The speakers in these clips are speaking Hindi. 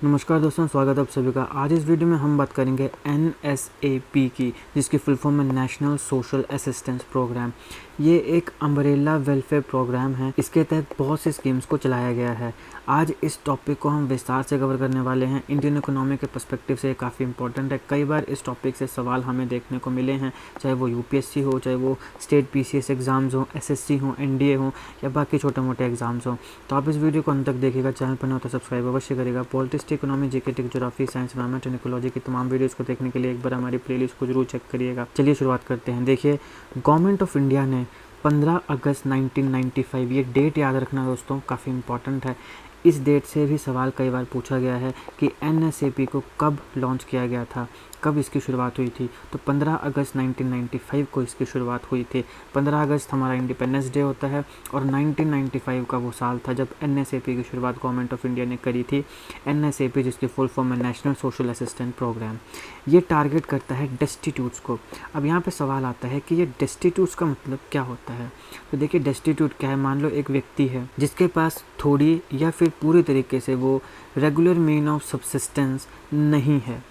नमस्कार दोस्तों, स्वागत है आप सभी का। आज इस वीडियो में हम बात करेंगे NSAP की, जिसकी फुल फॉर्म है नेशनल सोशल असिस्टेंस प्रोग्राम। ये एक अम्ब्रेला वेलफेयर प्रोग्राम है। इसके तहत बहुत से स्कीम्स को चलाया गया है। आज इस टॉपिक को हम विस्तार से कवर करने वाले हैं। इंडियन इकोनॉमी के पर्सपेक्टिव से ये काफ़ी इंपॉर्टेंट है। कई बार इस टॉपिक से सवाल हमें देखने को मिले हैं, चाहे वो UPSC हो, चाहे वो स्टेट PCS एग्ज़ाम्स हो, SSC हो, NDA हो या बाकी छोटे मोटे एग्ज़ाम्स हो। तो आप इस वीडियो को अंत तक देखिएगा। चैनल पर न हो तो सब्सक्राइब अवश्य करेगा। Politics, economy, GK, geography, science, environment and ecology की तमाम वीडियोस को देखने के लिए एक बार हमारी प्लेलिस्ट को जरूर चेक करिएगा। चलिए शुरुआत करते हैं। देखिए, गवर्नमेंट ऑफ इंडिया ने 15 अगस्त 1995, ये डेट याद रखना दोस्तों, काफ़ी इंपॉर्टेंट है। इस डेट से भी सवाल कई बार पूछा गया है कि NSAP को कब लॉन्च किया गया था, कब इसकी शुरुआत हुई थी। तो 15 अगस्त 1995 को इसकी शुरुआत हुई थी। 15 अगस्त हमारा इंडिपेंडेंस डे होता है और 1995 का वो साल था जब NSAP की शुरुआत गवर्नमेंट ऑफ इंडिया ने करी थी। NSAP जिसकी फुल फॉर्म है नेशनल सोशल असिस्टेंस प्रोग्राम। ये टारगेट करता है डेस्टिट्यूट्स को। अब यहाँ पे सवाल आता है कि ये डेस्टिट्यूट्स का मतलब क्या होता है। तो देखिए, डेस्टिट्यूट क्या है। मान लो एक व्यक्ति है जिसके पास थोड़ी या फिर पूरी तरीके से वो रेगुलर मीन ऑफ सब्सिस्टेंस नहीं है,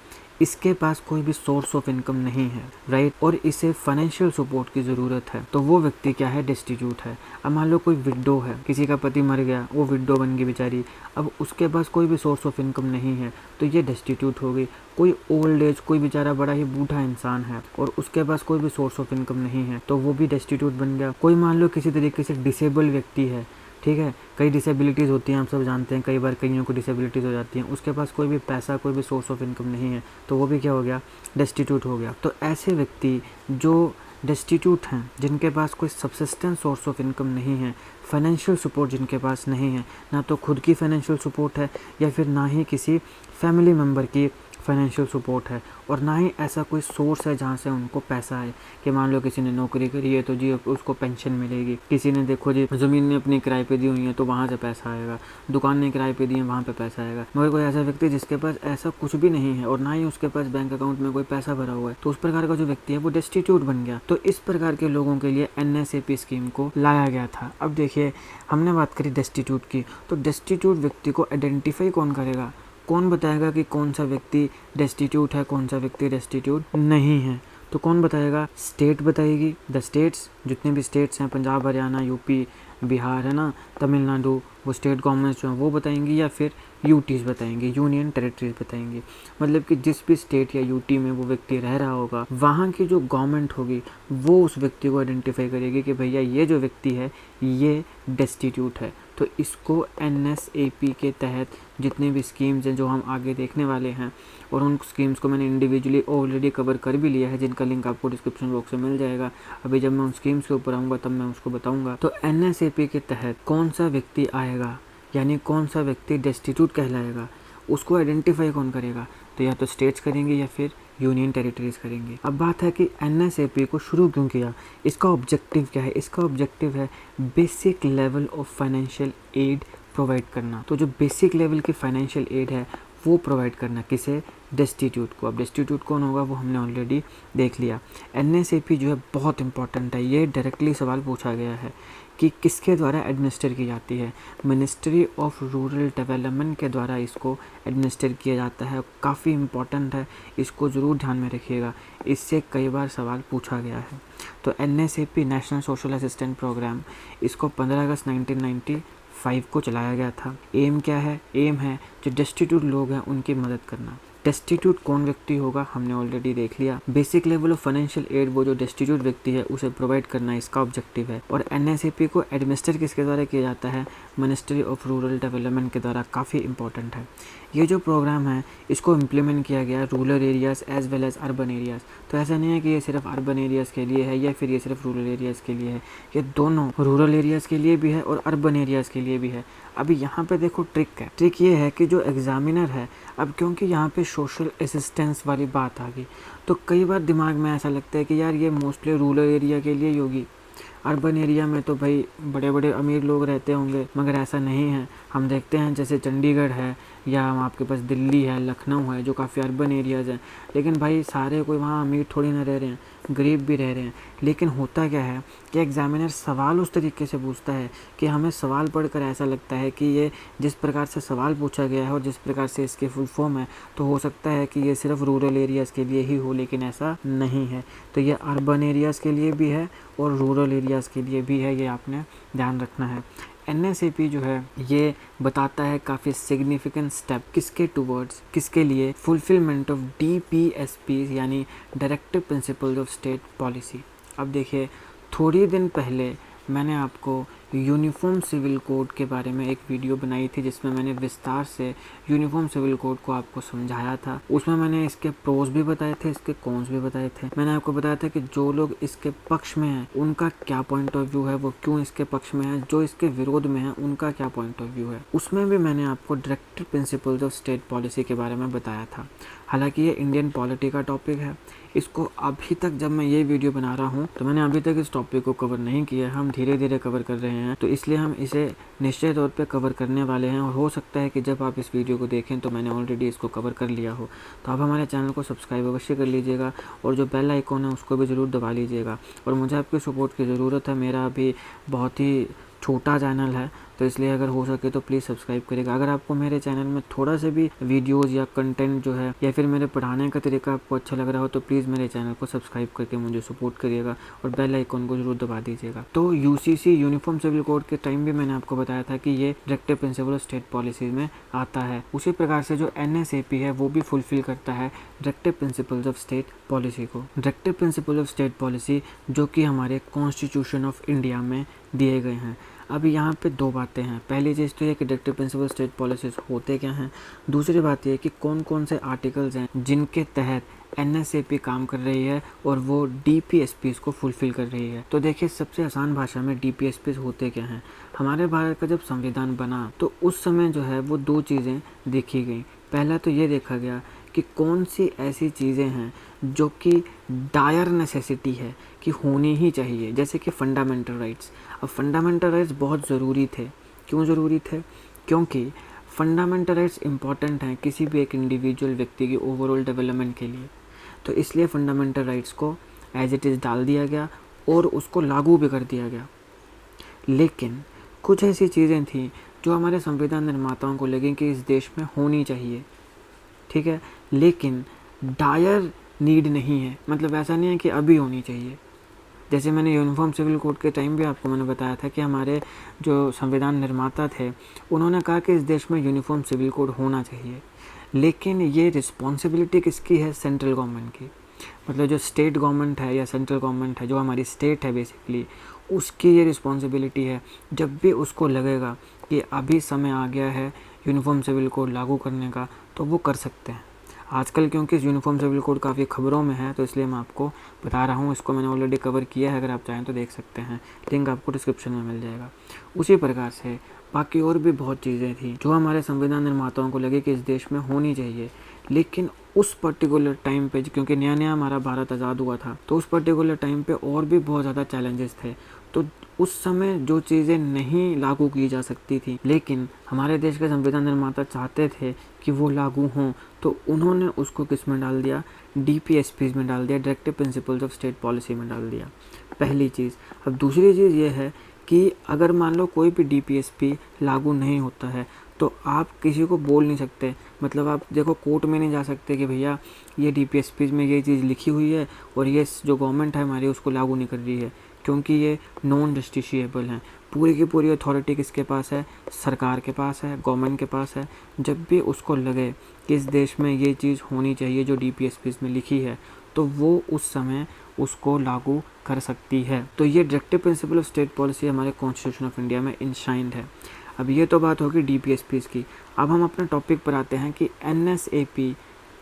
इसके पास कोई भी सोर्स ऑफ इनकम नहीं है, राइट, और इसे फाइनेंशियल सपोर्ट की ज़रूरत है, तो वो व्यक्ति क्या है, डेस्टिट्यूट है। अब मान लो कोई विडो है, किसी का पति मर गया, वो विडो बन गई बेचारी, अब उसके पास कोई भी सोर्स ऑफ इनकम नहीं है, तो ये डेस्टिट्यूट हो गई। कोई ओल्ड एज, कोई बेचारा बड़ा ही बूढ़ा इंसान है और उसके पास कोई भी सोर्स ऑफ इनकम नहीं है, तो वो भी डेस्टिट्यूट बन गया। कोई मान लो किसी तरीके से डिसेबल व्यक्ति है, ठीक है, कई डिसेबिलिटीज़ होती हैं, हम सब जानते हैं, कई बार कईयों को डिसेबिलिटीज़ हो जाती हैं, उसके पास कोई भी पैसा, कोई भी सोर्स ऑफ इनकम नहीं है, तो वो भी क्या हो गया, डेस्टिट्यूट हो गया। तो ऐसे व्यक्ति जो डेस्टिट्यूट हैं, जिनके पास कोई सब्सिस्टेंस सोर्स ऑफ इनकम नहीं है, फाइनेंशियल सपोर्ट जिनके पास नहीं है, ना तो खुद की फाइनेंशियल सपोर्ट है या फिर ना ही किसी फैमिली मेम्बर की फाइनेंशियल सपोर्ट है, और ना ही ऐसा कोई सोर्स है जहाँ से उनको पैसा है कि मान लो किसी ने नौकरी करी है तो जी उसको पेंशन मिलेगी, किसी ने देखो जी ज़मीन ने अपनी किराए पे दी हुई है तो वहाँ से पैसा आएगा, दुकान ने किराए पे दी है वहाँ पे पैसा आएगा। मगर कोई ऐसा व्यक्ति जिसके पास ऐसा कुछ भी नहीं है और ना ही उसके पास बैंक अकाउंट में कोई पैसा भरा हुआ है, तो उस प्रकार का जो व्यक्ति है वो डेस्टिट्यूट बन गया। तो इस प्रकार के लोगों के लिए NSAP स्कीम को लाया गया था। अब देखिए, हमने बात करी डेस्टिट्यूट की, तो डेस्टिट्यूट व्यक्ति को आइडेंटिफाई कौन करेगा, कौन बताएगा कि कौन सा व्यक्ति डेस्टिट्यूट है, कौन सा व्यक्ति डेस्टिट्यूट नहीं है। तो कौन बताएगा, स्टेट बताएगी। द स्टेट्स, जितने भी स्टेट्स हैं, पंजाब, हरियाणा, UP, बिहार है ना, तमिलनाडु, वो स्टेट गवर्नमेंट्स जो हैं वो बताएंगी, या फिर UTs बताएंगे, यूनियन टेरिटरीज बताएंगी। मतलब कि जिस भी स्टेट या UT में वो व्यक्ति रह रहा होगा, वहाँ की जो गवर्नमेंट होगी वो उस व्यक्ति को आइडेंटिफाई करेगी कि भैया ये जो व्यक्ति है ये डेस्टिट्यूट है। तो इसको NSAP के तहत जितने भी स्कीम्स हैं जो हम आगे देखने वाले हैं, और उन स्कीम्स को मैंने इंडिविजुअली ऑलरेडी कवर कर भी लिया है, जिनका लिंक आपको डिस्क्रिप्शन बॉक्स में मिल जाएगा। अभी जब मैं उन स्कीम्स के ऊपर आऊँगा तब मैं उसको बताऊँगा। तो NSAP के तहत कौन सा व्यक्ति आएगा, यानी कौन सा व्यक्ति डेस्टिट्यूट कहलाएगा, उसको आइडेंटिफाई कौन करेगा, तो या तो स्टेट्स करेंगे या फिर यूनियन टेरिटरीज करेंगे। अब बात है कि NSAP को शुरू क्यों किया, इसका ऑब्जेक्टिव क्या है। इसका ऑब्जेक्टिव है basic level of financial aid provide करना। तो जो बेसिक लेवल की फाइनेंशियल एड है वो प्रोवाइड करना किसे, डेस्टिट्यूट को। अब डेस्टिट्यूट कौन होगा वो हमने ऑलरेडी देख लिया। NSAP जो है बहुत इंपॉर्टेंट है, ये डायरेक्टली सवाल पूछा गया है कि किसके द्वारा एडमिनिस्टर की जाती है। मिनिस्ट्री ऑफ रूरल डेवलपमेंट के द्वारा इसको एडमिनिस्टर किया जाता है। काफ़ी इंपॉर्टेंट है, इसको ज़रूर ध्यान में रखिएगा, इससे कई बार सवाल पूछा गया है। तो NSAP national social assistance programme, इसको 15 अगस्त 1995 को चलाया गया था। एम क्या है, एम है जो डेस्टिट्यूट लोग हैं उनकी मदद करना। डेस्टिट्यूट कौन व्यक्ति होगा हमने ऑलरेडी देख लिया। Basic level of financial aid वो जो डेस्टिट्यूट व्यक्ति है उसे प्रोवाइड करना इसका ऑब्जेक्टिव है। और NSAP को एडमिनिस्टर किसके द्वारा किया जाता है, मिनिस्ट्री ऑफ रूरल डेवलपमेंट के द्वारा। काफ़ी इंपॉर्टेंट है। ये जो प्रोग्राम है इसको इम्प्लीमेंट किया गया rural areas as well as urban areas. तो ऐसा नहीं है कि ये सिर्फ अर्बन एरियाज़ के लिए है या फिर ये सिर्फ रूरल एरियाज़ के लिए है, ये दोनों रूरल एरियाज़ के लिए भी है और अर्बन एरियाज़ के लिए भी है। अभी यहाँ पे देखो ट्रिक है, ट्रिक ये है कि जो एग्जामिनर है, अब क्योंकि यहाँ पे सोशल असिस्टेंस वाली बात आ गई, तो कई बार दिमाग में ऐसा लगता है कि यार ये मोस्टली रूरल एरिया के लिए ही होगी, अर्बन एरिया में तो भाई बड़े बड़े अमीर लोग रहते होंगे, मगर ऐसा नहीं है। हम देखते हैं जैसे चंडीगढ़ है या आपके पास दिल्ली है, लखनऊ है, जो काफ़ी अर्बन एरियाज़ हैं। लेकिन भाई सारे कोई वहाँ अमीर थोड़ी ना रह रहे हैं, गरीब भी रह रहे हैं। लेकिन होता क्या है कि एग्ज़ामिनर सवाल उस तरीके से पूछता है कि हमें सवाल पढ़कर ऐसा लगता है कि ये जिस प्रकार से सवाल पूछा गया है और जिस प्रकार से इसके फुल फॉर्म है, तो हो सकता है कि ये सिर्फ रूरल एरियाज़ के लिए ही हो, लेकिन ऐसा नहीं है। तो ये अर्बन एरियाज़ के लिए भी है और रूरल एरियाज़ के लिए भी है, ये आपने ध्यान रखना है। NSAP जो है ये बताता है काफ़ी सिग्निफिकेंट स्टेप किसके टूवर्ड्स, किसके लिए, फुलफिलमेंट ऑफ DPSP यानी directive principles of state policy. अब देखिए, थोड़ी दिन पहले मैंने आपको यूनिफॉर्म सिविल कोड के बारे में एक वीडियो बनाई थी, जिसमें मैंने विस्तार से यूनिफॉर्म सिविल कोड को आपको समझाया था। उसमें मैंने इसके प्रोज भी बताए थे, इसके कॉन्स भी बताए थे। मैंने आपको बताया था कि जो लोग इसके पक्ष में हैं उनका क्या पॉइंट ऑफ व्यू है, वो क्यों इसके पक्ष में है, जो इसके विरोध में है उनका क्या पॉइंट ऑफ व्यू है। उसमें भी मैंने आपको directive principles of state policy के बारे में बताया था। हालांकि ये इंडियन पॉलिटी का टॉपिक है, इसको अभी तक जब मैं ये वीडियो बना रहा हूँ तो मैंने अभी तक इस टॉपिक को कवर नहीं किया है। हम धीरे धीरे कवर कर रहे हैं, तो इसलिए हम इसे निश्चित तौर पे कवर करने वाले हैं। और हो सकता है कि जब आप इस वीडियो को देखें तो मैंने ऑलरेडी इसको कवर कर लिया हो। तो आप हमारे चैनल को सब्सक्राइब अवश्य कर लीजिएगा और जो बेल आइकॉन है उसको भी ज़रूर दबा लीजिएगा। और मुझे आपकी सपोर्ट की ज़रूरत है। मेरा अभी बहुत ही छोटा चैनल है, तो इसलिए अगर हो सके तो प्लीज़ सब्सक्राइब करिएगा। अगर आपको मेरे चैनल में थोड़ा सा भी वीडियोस या कंटेंट जो है या फिर मेरे पढ़ाने का तरीका आपको अच्छा लग रहा हो तो प्लीज़ मेरे चैनल को सब्सक्राइब करके मुझे सपोर्ट करिएगा और बेल आइकॉन को जरूर दबा दीजिएगा। तो UCC यूनिफॉर्म सिविल कोड के टाइम भी मैंने आपको बताया था कि ये directive principle of state policy में आता है। उसी प्रकार से जो NSAP है वो भी फुलफिल करता है directive principles of state policy को। Directive principle of state policy जो कि हमारे कॉन्स्टिट्यूशन ऑफ इंडिया में दिए गए हैं। अब यहाँ पे दो बातें हैं। पहली चीज़ तो ये कि डायरेक्टिव प्रिंसिपल स्टेट पॉलिसीज होते क्या हैं। दूसरी बात ये कि कौन कौन से आर्टिकल्स हैं जिनके तहत NSAP काम कर रही है और वो DPSPs को फुलफ़िल कर रही है। तो देखिए, सबसे आसान भाषा में DPSPs होते क्या हैं। हमारे भारत का जब संविधान बना तो उस समय जो है वो दो चीज़ें देखी गई। पहला तो ये देखा गया कि कौन सी ऐसी चीज़ें हैं जो कि डायर नेसेसिटी है कि होनी ही चाहिए, जैसे कि फंडामेंटल राइट्स। अब फंडामेंटल राइट्स बहुत ज़रूरी थे। क्यों ज़रूरी थे? क्योंकि फंडामेंटल राइट्स इम्पॉर्टेंट हैं किसी भी एक इंडिविजुअल व्यक्ति की ओवरऑल डेवलपमेंट के लिए। तो इसलिए फंडामेंटल राइट्स को एज इट इज़ डाल दिया गया और उसको लागू भी कर दिया गया। लेकिन कुछ ऐसी चीज़ें थी जो हमारे संविधान निर्माताओं को लगी कि इस देश में होनी चाहिए, ठीक है, लेकिन डायर नीड नहीं है। मतलब ऐसा नहीं है कि अभी होनी चाहिए। जैसे मैंने यूनिफॉर्म सिविल कोड के टाइम भी आपको मैंने बताया था कि हमारे जो संविधान निर्माता थे उन्होंने कहा कि इस देश में यूनिफॉर्म सिविल कोड होना चाहिए, लेकिन ये रिस्पॉन्सिबिलिटी किसकी है? सेंट्रल गवर्नमेंट की। मतलब जो स्टेट गवर्नमेंट है या सेंट्रल गवर्नमेंट है, जो हमारी स्टेट है बेसिकली, उसकी ये रिस्पॉन्सिबिलिटी है। जब भी उसको लगेगा कि अभी समय आ गया है यूनिफॉर्म सिविल कोड लागू करने का, तो वो कर सकते हैं। आजकल क्योंकि यूनिफॉर्म सिविल कोड काफ़ी खबरों में है, तो इसलिए मैं आपको बता रहा हूँ। इसको मैंने ऑलरेडी कवर किया है, अगर आप चाहें तो देख सकते हैं। लिंक आपको डिस्क्रिप्शन में मिल जाएगा। उसी प्रकार से बाकी और भी बहुत चीज़ें थी जो हमारे संविधान निर्माताओं को लगे कि इस देश में होनी चाहिए, लेकिन उस पर्टिकुलर टाइम पे, क्योंकि नया नया हमारा भारत आज़ाद हुआ था, तो उस पर्टिकुलर टाइम पे और भी बहुत ज़्यादा चैलेंजेस थे। तो उस समय जो चीज़ें नहीं लागू की जा सकती थी, लेकिन हमारे देश के संविधान निर्माता चाहते थे कि वो लागू हों, तो उन्होंने उसको किस में डाल दिया? DPSPs में डाल दिया, directive principles of state policy में डाल दिया। पहली चीज़। अब दूसरी चीज़ ये है कि अगर मान लो कोई भी DPSP लागू नहीं होता है तो आप किसी को बोल नहीं सकते। मतलब आप देखो, कोर्ट में नहीं जा सकते कि भैया ये DPSPs में ये चीज़ लिखी हुई है और ये जो गवर्नमेंट है हमारी उसको लागू नहीं कर रही है, क्योंकि ये नॉन जस्टिशिएबल हैं। पूरी की पूरी अथॉरिटी किसके पास है? सरकार के पास है, गवर्नमेंट के पास है। जब भी उसको लगे कि इस देश में ये चीज़ होनी चाहिए जो DPSPs में लिखी है, तो वो उस समय उसको लागू कर सकती है। तो ये directive principle of state policy हमारे कॉन्स्टिट्यूशन ऑफ इंडिया में इंशाइंड है। अब ये तो बात होगी DPSPs की। अब हम अपने टॉपिक पर आते हैं कि NSAP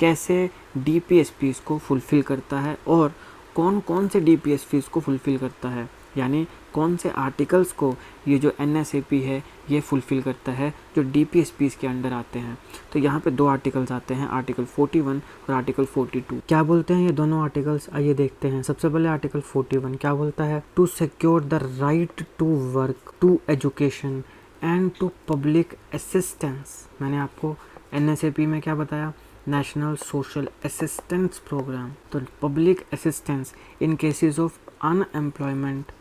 कैसे DPSPs को फुलफ़िल करता है और कौन कौन से DPSPs को फुलफ़िल करता है, यानी कौन से आर्टिकल्स को ये जो NSAP है ये फुलफ़िल करता है जो DPSPs के अंडर आते हैं। तो यहाँ पे दो आर्टिकल्स आते हैं, आर्टिकल 41 और आर्टिकल 42। क्या बोलते हैं ये दोनों आर्टिकल्स? आइए देखते हैं। सबसे पहले आर्टिकल 41 क्या बोलता है? To secure the right to work, to education and to public assistance. मैंने आपको NSAP में क्या बताया, नेशनल सोशल असिस्टेंस प्रोग्राम। तो public assistance in cases of unemployment,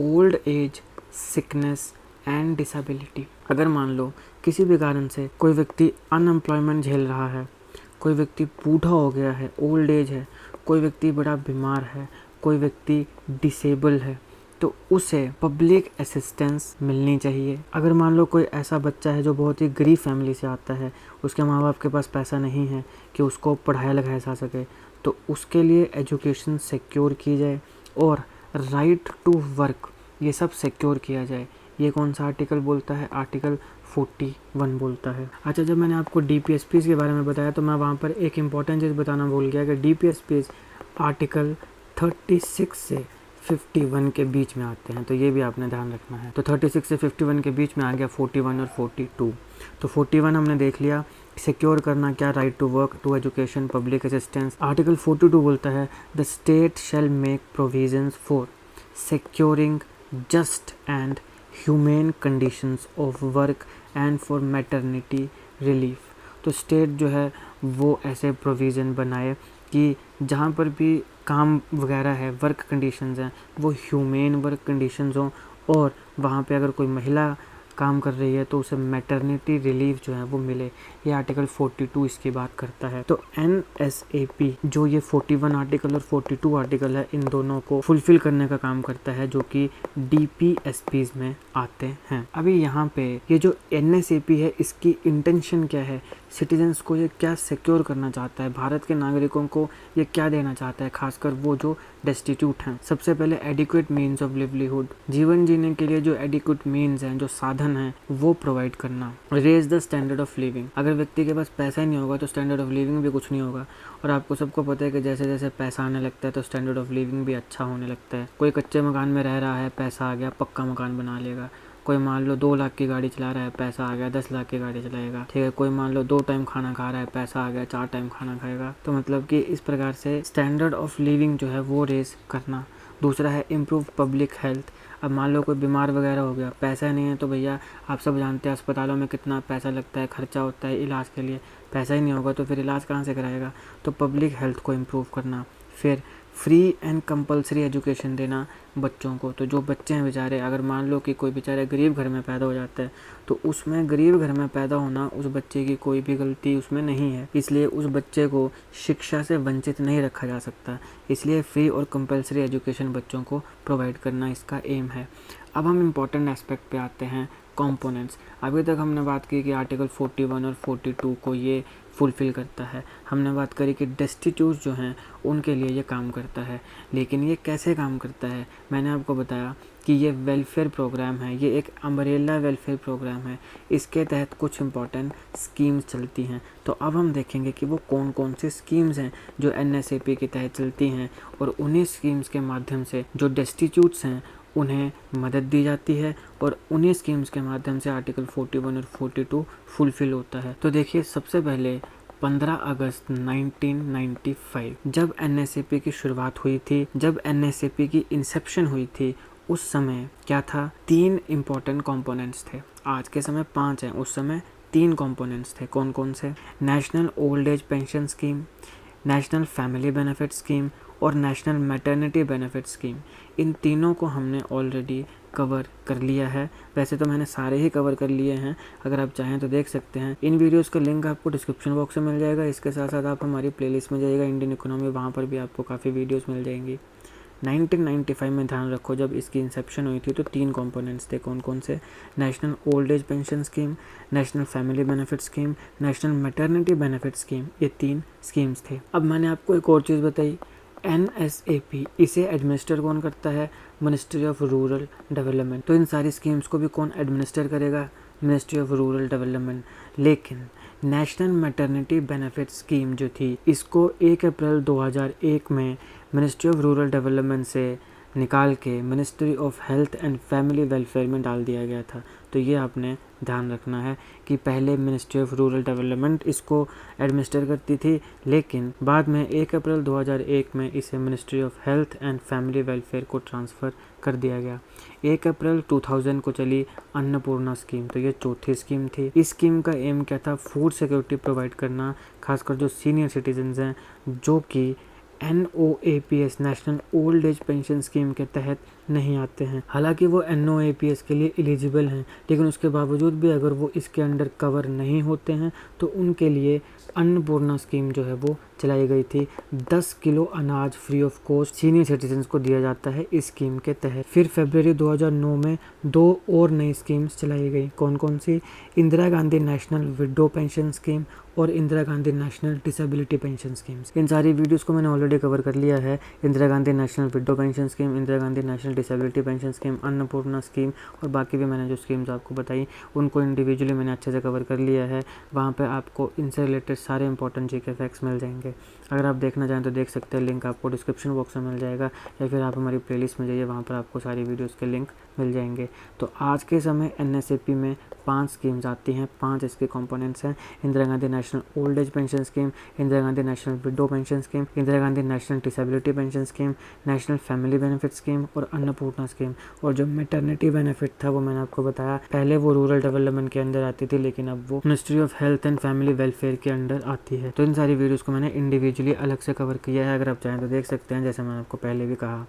old age, sickness and disability. अगर मान लो किसी भी कारण से कोई व्यक्ति अनएम्प्लॉयमेंट झेल रहा है, कोई व्यक्ति बूढ़ा हो गया है, ओल्ड एज है, कोई व्यक्ति बड़ा बीमार है, कोई व्यक्ति डिसेबल है, तो उसे पब्लिक असिस्टेंस मिलनी चाहिए। अगर मान लो कोई ऐसा बच्चा है जो बहुत ही गरीब फैमिली से आता है, उसके माँ बाप के पास पैसा नहीं है कि उसको पढ़ाया लिखाया जा सके, तो उसके लिए एजुकेशन सिक्योर की जाए और राइट टू वर्क ये सब सिक्योर किया जाए। ये कौन सा आर्टिकल बोलता है, आर्टिकल 41 बोलता है। अच्छा, जब मैंने आपको DPSPs के बारे में बताया तो मैं वहाँ पर एक इम्पॉर्टेंट चीज़ बताना भूल गया कि DPSPs आर्टिकल 36 से 51 के बीच में आते हैं, तो ये भी आपने ध्यान रखना है। तो 36 से 51 के बीच में आ गया 41 और 42। तो 41 हमने देख लिया, सिक्योर करना क्या, right to work, to education, public assistance. Article 42 बोलता है the state shall make provisions for securing just and humane conditions of work and for maternity relief. तो स्टेट जो है वो ऐसे प्रोविज़न बनाए कि जहाँ पर भी काम वगैरह है, वर्क कंडीशंस हैं, वो ह्यूमेन वर्क कंडीशंस हों, और वहाँ पे अगर कोई महिला काम कर रही है तो उसे मैटरनिटी रिलीफ जो है वो मिले। ये आर्टिकल 42 इसकी बात करता है। तो NSAP जो ये 41 आर्टिकल और 42 आर्टिकल है, इन दोनों को फुलफिल करने का काम करता है, जो कि DPSPs में आते हैं। अभी यहाँ पे ये जो NSAP है, इसकी इंटेंशन क्या है, सिटीजन्स को ये क्या सिक्योर करना चाहता है, भारत के नागरिकों को ये क्या देना चाहता है, खासकर वो जो डेस्टिट्यूट हैं। सबसे पहले एडिक्वेट मीन्स ऑफ लिवलीहुड, जीवन जीने के लिए जो एडिक्वेट मीन्स हैं, जो साधन हैं, वो प्रोवाइड करना। Raise the standard of living, अगर व्यक्ति के पास पैसा ही नहीं होगा तो स्टैंडर्ड ऑफ लिविंग भी कुछ नहीं होगा। और आपको सबको पता है कि जैसे जैसे पैसा आने लगता है तो स्टैंडर्ड ऑफ लिविंग भी अच्छा होने लगता है। कोई कच्चे मकान में रह रहा है, पैसा आ गया, पक्का मकान बना लेगा। कोई मान लो 2 लाख की गाड़ी चला रहा है, पैसा आ गया 10 लाख की गाड़ी चलाएगा, ठीक है। कोई मान लो 2 टाइम खाना खा रहा है, पैसा आ गया 4 टाइम खाना खाएगा। तो मतलब कि इस प्रकार से स्टैंडर्ड ऑफ लिविंग जो है वो रेज करना। दूसरा है इम्प्रूव पब्लिक हेल्थ। अब मान लो कोई बीमार वगैरह हो गया, पैसा नहीं है तो भैया आप सब जानते हैं अस्पतालों में कितना पैसा लगता है, खर्चा होता है इलाज के लिए। पैसा ही नहीं होगा तो फिर इलाज कहाँ से कराएगा। तो पब्लिक हेल्थ को इम्प्रूव करना। फिर फ्री एंड कंपलसरी एजुकेशन देना बच्चों को। तो जो बच्चे हैं बेचारे, अगर मान लो कि कोई बेचारे गरीब घर में पैदा हो जाता है तो उसमें गरीब घर में पैदा होना, उस बच्चे की कोई भी गलती उसमें नहीं है, इसलिए उस बच्चे को शिक्षा से वंचित नहीं रखा जा सकता। इसलिए फ्री और कंपलसरी एजुकेशन बच्चों को प्रोवाइड करना इसका एम है। अब हम इम्पॉर्टेंट एस्पेक्ट पे आते हैं, कंपोनेंट्स। अभी तक हमने बात की कि आर्टिकल 41 और 42 को ये फुलफ़िल करता है। हमने बात करी कि डेस्टिट्यूट जो हैं उनके लिए ये काम करता है, लेकिन ये कैसे काम करता है। मैंने आपको बताया कि ये वेलफेयर प्रोग्राम है, ये एक अम्ब्रेला वेलफेयर प्रोग्राम है। इसके तहत कुछ इम्पॉर्टेंट स्कीम्स चलती हैं। तो अब हम देखेंगे कि वो कौन कौन सी स्कीम्स हैं जो NSAP के तहत चलती हैं, और उन्हीं स्कीम्स के माध्यम से जो डेस्टिट्यूट्स हैं उन्हें मदद दी जाती है, और उन्हीं स्कीम्स के माध्यम से आर्टिकल 41 और 42 फुलफ़िल होता है। तो देखिए, सबसे पहले 15 अगस्त 1995 जब NSAP की शुरुआत हुई थी, जब NSAP की इंसेप्शन हुई थी, उस समय क्या था, 3 इम्पॉर्टेंट कंपोनेंट्स थे। आज के समय 5 हैं, उस समय 3 कंपोनेंट्स थे। कौन कौन से? National old age pension scheme, national family benefit scheme और नेशनल मैटरनिटी बेनिफिट स्कीम। इन तीनों को हमने ऑलरेडी कवर कर लिया है। वैसे तो मैंने सारे ही कवर कर लिए हैं, अगर आप चाहें तो देख सकते हैं। इन वीडियोस का लिंक आपको डिस्क्रिप्शन बॉक्स में मिल जाएगा। इसके साथ साथ आप हमारी प्लेलिस्ट में जाइएगा इंडियन इकोनॉमी, वहाँ पर भी आपको काफ़ी वीडियोस मिल जाएंगी। 1995 में ध्यान रखो, जब इसकी इंसेप्शन हुई थी तो 3 कंपोनेंट्स थे। कौन कौन से? National old age pension scheme, national family benefit scheme, national maternity benefit scheme. ये 3 स्कीम्स थे। अब मैंने आपको एक और चीज़ बताई, NSAP इसे एडमिनिस्टर कौन करता है? Ministry of rural development. तो इन सारी स्कीम्स को भी कौन एडमिनिस्टर करेगा? Ministry of rural development. लेकिन नेशनल मैटरनिटी बेनिफिट स्कीम जो थी, इसको 1 अप्रैल 2001 में मिनिस्ट्री ऑफ रूरल डेवलपमेंट से निकाल के ministry of health and family welfare में डाल दिया गया था। तो ये आपने ध्यान रखना है कि पहले मिनिस्ट्री ऑफ रूरल डेवलपमेंट इसको एडमिनिस्टर करती थी, लेकिन बाद में 1 अप्रैल 2001 में इसे ministry of health and family welfare को ट्रांसफ़र कर दिया गया। 1 अप्रैल 2000 को चली अन्नपूर्णा स्कीम, तो ये चौथी स्कीम थी। इस स्कीम का एम क्या था? फूड सिक्योरिटी प्रोवाइड करना, खासकर जो सीनियर सिटीजन्स हैं जो कि NOAPS national old age pension scheme के तहत नहीं आते हैं। हालांकि वो NOAPS के लिए एलिजिबल हैं, लेकिन उसके बावजूद भी अगर वो इसके अंडर कवर नहीं होते हैं तो उनके लिए अन्नपूर्णा स्कीम जो है वो चलाई गई थी। 10 किलो अनाज free of cost senior citizens को दिया जाता है इस स्कीम के तहत। फिर फरवरी 2009 में 2 और नई स्कीम्स चलाई गई। कौन कौन सी? Indira Gandhi national widow pension scheme और Indira Gandhi national disability pension schemes. इन सारी वीडियोस को मैंने ऑलरेडी कवर कर लिया है। Indira Gandhi national widow pension scheme, Indira Gandhi national disability pension scheme, Annapurna scheme और बाकी भी मैंने जो स्कीम्स आपको बताई उनको इंडिविजुअली मैंने अच्छे से कवर कर लिया है। वहाँ पे आपको इनसे रिलेटेड सारे इंपॉर्टेंट जीके फैक्ट्स मिल जाएंगे। अगर आप देखना चाहें तो देख सकते हैं, लिंक आपको डिस्क्रिप्शन बॉक्स में मिल जाएगा, या फिर आप हमारी प्लेलिस्ट में जाइए, वहाँ पर आपको सारी वीडियोज़ के लिंक मिल जाएंगे। तो आज के समय NSAP में 5 स्कीम्स आती हैं, 5 इसके कंपोनेंट्स हैं। Indira Gandhi national old age pension scheme, Indira Gandhi national widow pension scheme, Indira Gandhi national disability pension scheme, national family benefit scheme और अन्नपूर्णा स्कीम। और जो मैटरनिटी बेनिफिट था वो मैंने आपको बताया, पहले वो रूरल डेवलपमेंट के अंदर आती थी, लेकिन अब वो ministry of health and family welfare के अंडर आती है। तो इन सारी वीडियोज़ को मैंने इंडिविजुअली अलग से कवर किया है, अगर आप चाहें तो देख सकते हैं, जैसे मैंने आपको पहले भी कहा।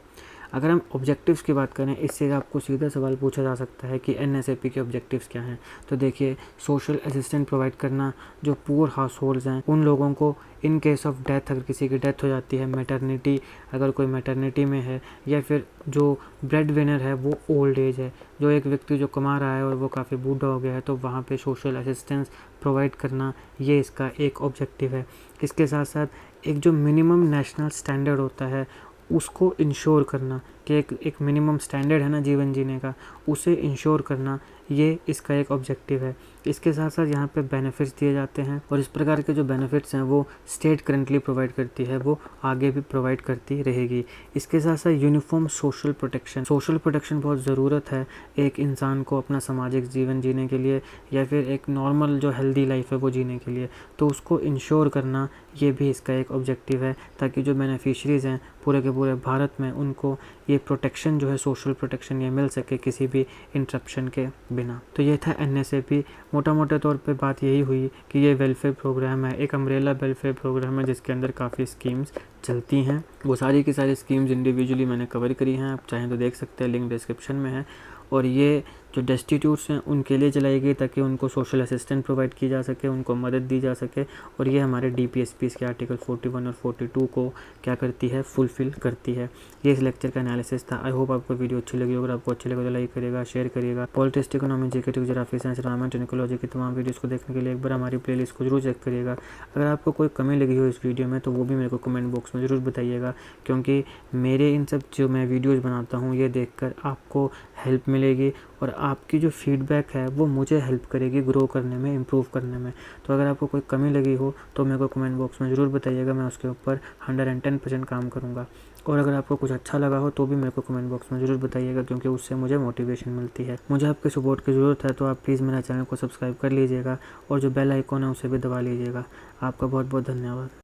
अगर हम ऑब्जेक्टिव्स की बात करें, इससे आपको सीधा सवाल पूछा जा सकता है कि NSAP के ऑब्जेक्टिव्स क्या हैं। तो देखिए, सोशल असिस्टेंट प्रोवाइड करना, जो पुअर हाउस होल्ड्स हैं उन लोगों को इन केस ऑफ डेथ, अगर किसी की डेथ हो जाती है, मैटरनिटी, अगर कोई मैटरनिटी में है, या फिर जो ब्रेड विनर है वो ओल्ड एज है, जो एक व्यक्ति जो कमा रहा है और वो काफ़ी बूढ़ा हो गया है, तो वहाँ पे सोशल असिस्टेंस प्रोवाइड करना, ये इसका एक ऑब्जेक्टिव है। इसके साथ साथ एक जो मिनिमम नेशनल स्टैंडर्ड होता है उसको इंश्योर करना, कि एक मिनिमम स्टैंडर्ड है ना जीवन जीने का, उसे इंश्योर करना, ये इसका एक ऑब्जेक्टिव है। इसके साथ साथ यहाँ पे बेनिफिट्स दिए जाते हैं, और इस प्रकार के जो बेनिफिट्स हैं वो स्टेट करंटली प्रोवाइड करती है, वो आगे भी प्रोवाइड करती रहेगी। इसके साथ साथ यूनिफॉर्म सोशल प्रोटेक्शन बहुत ज़रूरत है एक इंसान को अपना सामाजिक जीवन जीने के लिए, या फिर एक नॉर्मल जो हेल्दी लाइफ है वो जीने के लिए, तो उसको इंश्योर करना, ये भी इसका एक ऑब्जेक्टिव है, ताकि जो बेनिफिशरीज़ हैं पूरे के पूरे भारत में उनको ये प्रोटेक्शन जो है, सोशल प्रोटेक्शन, ये मिल सके किसी भी इंटरप्शन के बिना। तो ये था NSAP। मोटा मोटे तौर पे बात यही हुई कि ये वेलफेयर प्रोग्राम है, एक अम्ब्रेला वेलफेयर प्रोग्राम है जिसके अंदर काफ़ी स्कीम्स चलती हैं। वो सारी की सारी स्कीम्स इंडिविजुअली मैंने कवर करी हैं, आप चाहें तो देख सकते हैं, लिंक डिस्क्रिप्शन में है। और ये जो डेस्टिट्यूट्स हैं उनके लिए चलाई गई, ताकि उनको सोशल असिस्टेंट प्रोवाइड की जा सके, उनको मदद दी जा सके। और ये हमारे DPSPs के आर्टिकल 41 और 42 को क्या करती है? फुलफ़िल करती है। ये इस लेक्चर का एनालिसिस था। आई होप आपको वीडियो अच्छी लगी। अगर आपको अच्छी लगे तो लाइक करिएगा, शेयर करिएगा। Politics, economy, GK, geography, science, environment and ecology की तमाम वीडियोज़ को देखने के लिए एक बार हमारी प्लेलिस्ट को जरूर चेक करिएगा। अगर आपको कोई कमी लगी हो इस वीडियो में तो वो भी मेरे को कमेंट बॉक्स में ज़रूर बताइएगा, क्योंकि मेरे इन सब जो मैं वीडियोज़ बनाता हूँ ये देखकर आपको हेल्प मिलेगी, और आपकी जो फीडबैक है वो मुझे हेल्प करेगी ग्रो करने में, इम्प्रूव करने में। तो अगर आपको कोई कमी लगी हो तो मेरे को कमेंट बॉक्स में ज़रूर बताइएगा, मैं उसके ऊपर 110% काम करूँगा। और अगर आपको कुछ अच्छा लगा हो तो भी मेरे को कमेंट बॉक्स में ज़रूर बताइएगा, क्योंकि उससे मुझे मोटिवेशन मिलती है। मुझे आपके सपोर्ट की ज़रूरत है, तो आप प्लीज़ मेरा चैनल को सब्सक्राइब कर लीजिएगा, और जो बेल आइकॉन है उसे भी दबा लीजिएगा। आपका बहुत बहुत धन्यवाद।